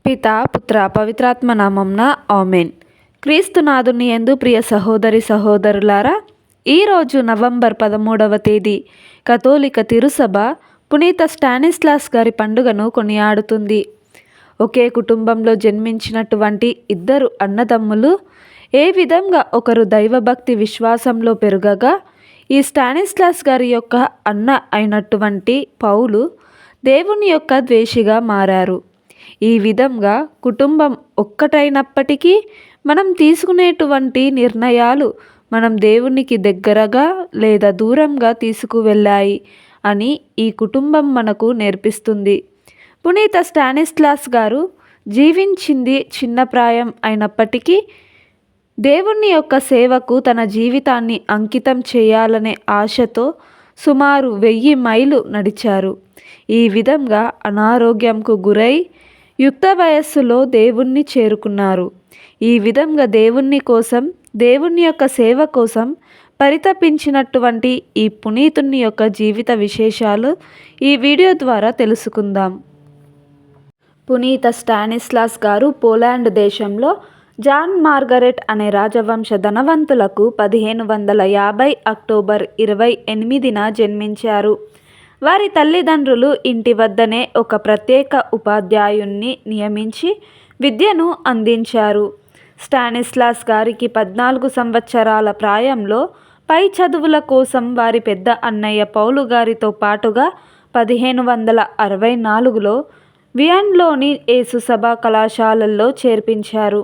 పిత పుత్ర పవిత్రాత్మ నామంన ఆమెన్. క్రీస్తునాథుని యందు ప్రియ సహోదరి సహోదరులారా, ఈరోజు నవంబర్ 13వ తేదీ కథోలిక తిరుసభ పునీత స్టానిస్లాస్ గారి పండుగను కొనియాడుతుంది. ఒకే కుటుంబంలో జన్మించినటువంటి ఇద్దరు అన్నదమ్ములు ఏ విధంగా ఒకరు దైవభక్తి విశ్వాసంలో పెరుగగా, ఈ స్టానిస్లాస్ గారి యొక్క అన్న అయినటువంటి పౌలు దేవుని యొక్క ద్వేషిగా మారారు. ఈ విధంగా కుటుంబం ఒక్కటైనప్పటికీ మనం తీసుకునేటువంటి నిర్ణయాలు మనం దేవునికి దగ్గరగా లేదా దూరంగా తీసుకువెళ్ళాయి అని ఈ కుటుంబం మనకు నేర్పిస్తుంది. పునీత స్టానిస్లాస్ గారు జీవించింది చిన్న ప్రాయం అయినప్పటికీ దేవుని యొక్క సేవకు తన జీవితాన్ని అంకితం చేయాలనే ఆశతో సుమారు 1000 మైళ్ళు నడిచారు. ఈ విధంగా అనారోగ్యంకు గురై యుక్త వయస్సులో దేవుణ్ణి చేరుకున్నారు. ఈ విధంగా దేవుని కోసం, దేవుని యొక్క సేవ కోసం పరితపించినటువంటి ఈ పునీతుని యొక్క జీవిత విశేషాలు ఈ వీడియో ద్వారా తెలుసుకుందాం. పునీత స్టానిస్లాస్ గారు పోలాండ్ దేశంలో జాన్ మార్గరెట్ అనే రాజవంశ ధనవంతులకు 1550 అక్టోబర్ 28న జన్మించారు. వారి తల్లిదండ్రులు ఇంటి వద్దనే ఒక ప్రత్యేక ఉపాధ్యాయుణ్ణి నియమించి విద్యను అందించారు. స్టానిస్లాస్ గారికి 14 సంవత్సరాల ప్రాయంలో పై చదువుల కోసం వారి పెద్ద అన్నయ్య పౌలు గారితో పాటుగా 1564లో వియన్లోని యేసుసభ కళాశాలల్లో చేర్పించారు.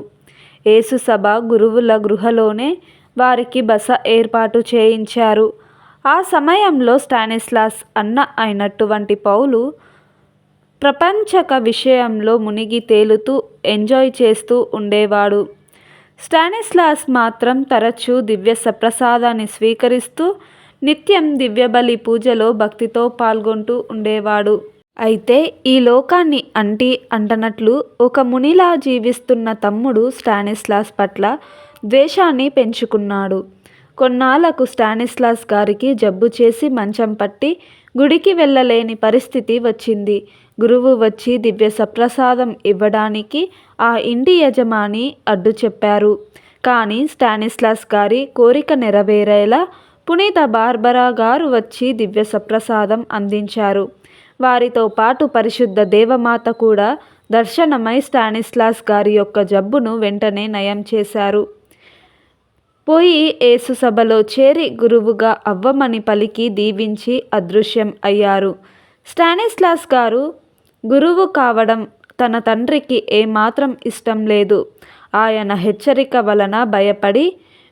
యేసుసభ గురువుల గృహలోనే వారికి బస ఏర్పాటు చేయించారు. ఆ సమయంలో స్టానిస్లాస్ అన్న అయినటువంటి పౌలు ప్రపంచక విషయంలో మునిగి తేలుతూ ఎంజాయ్ చేస్తూ ఉండేవాడు. స్టానిస్లాస్ మాత్రం తరచూ దివ్య సప్రసాదాన్ని స్వీకరిస్తూ నిత్యం దివ్యబలి పూజలో భక్తితో పాల్గొంటూ ఉండేవాడు. అయితే ఈ లోకాన్ని అంటనట్లు ఒక మునిలా జీవిస్తున్న తమ్ముడు స్టానిస్లాస్ పట్ల ద్వేషాన్ని పెంచుకున్నాడు. కొన్నాళ్లకు స్టానిస్లాస్ గారికి జబ్బు చేసి మంచం పట్టి గుడికి వెళ్ళలేని పరిస్థితి వచ్చింది. గురువు వచ్చి దివ్య సప్రసాదం ఇవ్వడానికి ఆ ఇంటి యజమాని అడ్డు చెప్పారు. కానీ స్టానిస్లాస్ గారి కోరిక నెరవేరేలా పునీత బార్బరా గారు వచ్చి దివ్య సప్రసాదం అందించారు. వారితో పాటు పరిశుద్ధ దేవమాత కూడా దర్శనమై స్టానిస్లాస్ గారి యొక్క జబ్బును వెంటనే నయం చేశారు. పోయి యేసుసభలో చేరి గురువుగా అవ్వమని పలికి దీవించి అదృశ్యం అయ్యారు. స్టానిస్లాస్ గారు గురువు కావడం తన తండ్రికి ఏమాత్రం ఇష్టం లేదు. ఆయన హెచ్చరిక వలన భయపడి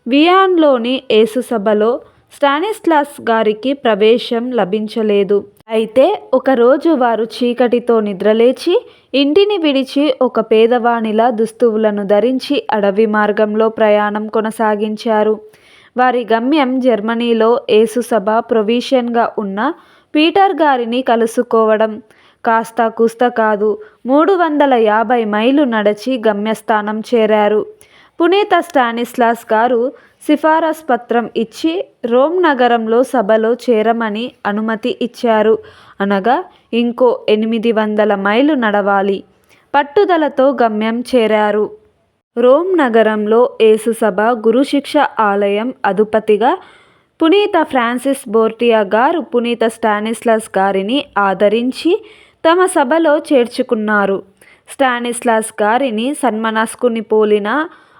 వియాన్లోని యేసుసభలో స్టానిస్లాస్ గారికి ప్రవేశం లభించలేదు. అయితే ఒకరోజు వారు చీకటితో నిద్రలేచి ఇంటిని విడిచి ఒక పేదవానిలా దుస్తువులను ధరించి అడవి మార్గంలో ప్రయాణం కొనసాగించారు. వారి గమ్యం జర్మనీలో యేసుసభ ప్రొవిషన్గా ఉన్న పీటర్ గారిని కలుసుకోవడం. కాస్త కూస్త కాదు, 350 మైళ్ళు నడిచి గమ్యస్థానం చేరారు. పునీత స్టానిస్లాస్ గారు సిఫారసు పత్రం ఇచ్చి రోమ్ నగరంలో సభలో చేరమని అనుమతి ఇచ్చారు. అనగా ఇంకో 800 మైళ్ళు నడవాలి. పట్టుదలతో గమ్యం చేరారు. రోమ్ నగరంలో యేసుసభ గురుశిక్ష ఆలయం అధిపతిగా పునీత ఫ్రాన్సిస్ బోర్టియా గారు పునీత స్టానిస్లాస్ గారిని ఆదరించి తమ సభలో చేర్చుకున్నారు. స్టానిస్లాస్ గారిని సన్మనస్కుని పోలిన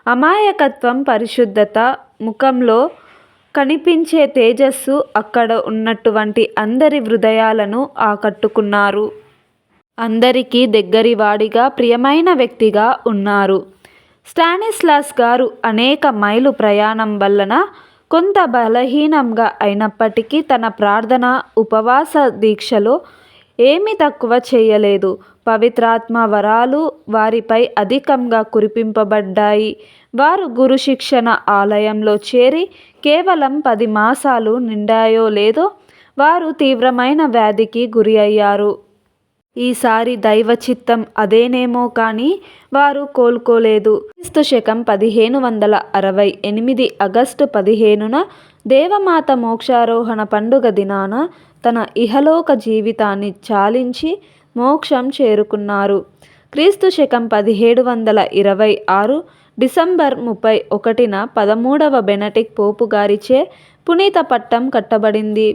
అమాయకత్వం, పరిశుద్ధత, ముఖంలో కనిపించే తేజస్సు అక్కడ ఉన్నటువంటి అందరి హృదయాలను ఆకట్టుకున్నారు. అందరికీ దగ్గరివాడిగా, ప్రియమైన వ్యక్తిగా ఉన్నారు. స్టానిస్లాస్ గారు అనేక మైలు ప్రయాణం వలన కొంత బలహీనంగా అయినప్పటికీ తన ప్రార్థన, ఉపవాస దీక్షలో ఏమీ తక్కువ చేయలేదు. పవిత్రాత్మ వరాలు వారిపై అధికంగా కురిపింపబడ్డాయి. వారు గురు శిక్షణ ఆలయంలో చేరి కేవలం 10 మాసాలు నిండాయో లేదో వారు తీవ్రమైన వ్యాధికి గురి అయ్యారు. ఈసారి దైవ చిత్తం అదేనేమో కానీ వారు కోలుకోలేదు. క్రీస్తు శకం 1568 ఆగస్టు 15న దేవమాత మోక్షారోహణ పండుగ దినాన తన ఇహలోక జీవితాన్ని చాలించి మోక్షం చేరుకున్నారు. క్రీస్తు శకం 1726 డిసెంబర్ 31న 13వ బెనడిక్ట్ పోపు గారిచే పునీత పట్టం కట్టబడింది.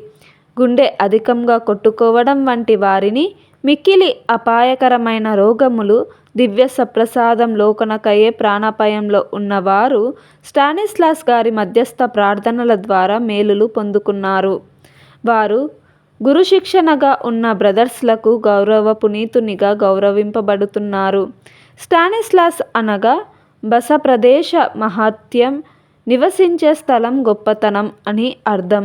గుండె అధికంగా కొట్టుకోవడం వంటి వారిని, మిక్కిలి అపాయకరమైన రోగములు, దివ్య సప్రసాదం లోకనకయ్యే ప్రాణాపాయంలో ఉన్నవారు స్టానిస్లాస్ గారి మధ్యస్థ ప్రార్థనల ద్వారా మేలులు పొందుకున్నారు. వారు గురు శిక్షణగా ఉన్న బ్రదర్స్లకు గౌరవ పునీతునిగా గౌరవింపబడుతున్నారు. స్టానిస్లాస్ అనగా బస ప్రదేశ మహాత్యం, నివసించే స్థలం గొప్పతనం అని అర్థం.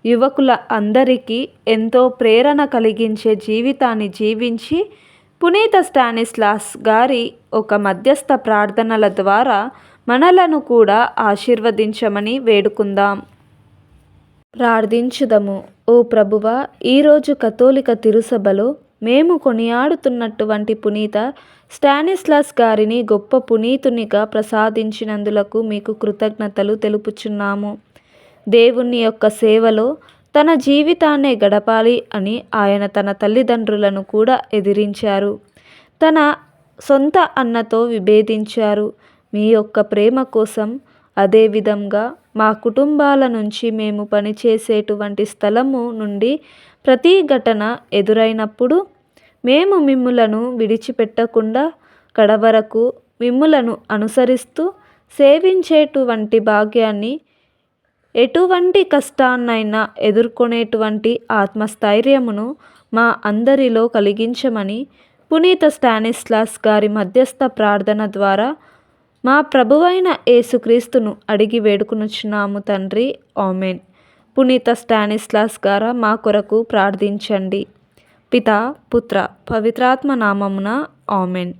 యువకుల అందరికీ ఎంతో ప్రేరణ కలిగించే జీవితాన్ని జీవించి పునీత స్టానిస్లాస్ గారి ఒక మధ్యస్థ ప్రార్థనల ద్వారా మనలను కూడా ఆశీర్వదించమని వేడుకుందాం. ప్రార్థించుదము. ఓ ప్రభువా, ఈరోజు కథోలిక తిరుసభలో మేము కొనియాడుతున్నటువంటి పునీత స్టానిస్లాస్ గారిని గొప్ప పునీతునిగా ప్రసాదించినందులకు మీకు కృతజ్ఞతలు తెలుపుచున్నాము. దేవుని యొక్క సేవలో తన జీవితాన్నే గడపాలి అని ఆయన తన తల్లిదండ్రులను కూడా ఎదిరించారు. తన సొంత అన్నతో విభేదించారు. మీ యొక్క ప్రేమ కోసం, అదేవిధంగా మా కుటుంబాల నుంచి మేము పనిచేసేటువంటి స్థలము నుండి ప్రతి ఘటన ఎదురైనప్పుడు మేము మిమ్ములను విడిచిపెట్టకుండా కడవరకు మిమ్ములను అనుసరిస్తూ సేవించేటువంటి భాగ్యాన్ని, ఎటువంటి కష్టాన్నైనా ఎదుర్కొనేటువంటి ఆత్మస్థైర్యమును మా అందరిలో కలిగించమని పునీత స్టానిస్లాస్ గారి మధ్యస్థ ప్రార్థన ద్వారా మా ప్రభువైన యేసుక్రీస్తును అడిగి వేడుకొనుచున్నాము తండ్రి. ఆమెన్. పునీత స్టానిస్లాస్ గారా మా కొరకు ప్రార్థించండి. పితా, పుత్ర, పవిత్రాత్మ నామమున ఆమెన్.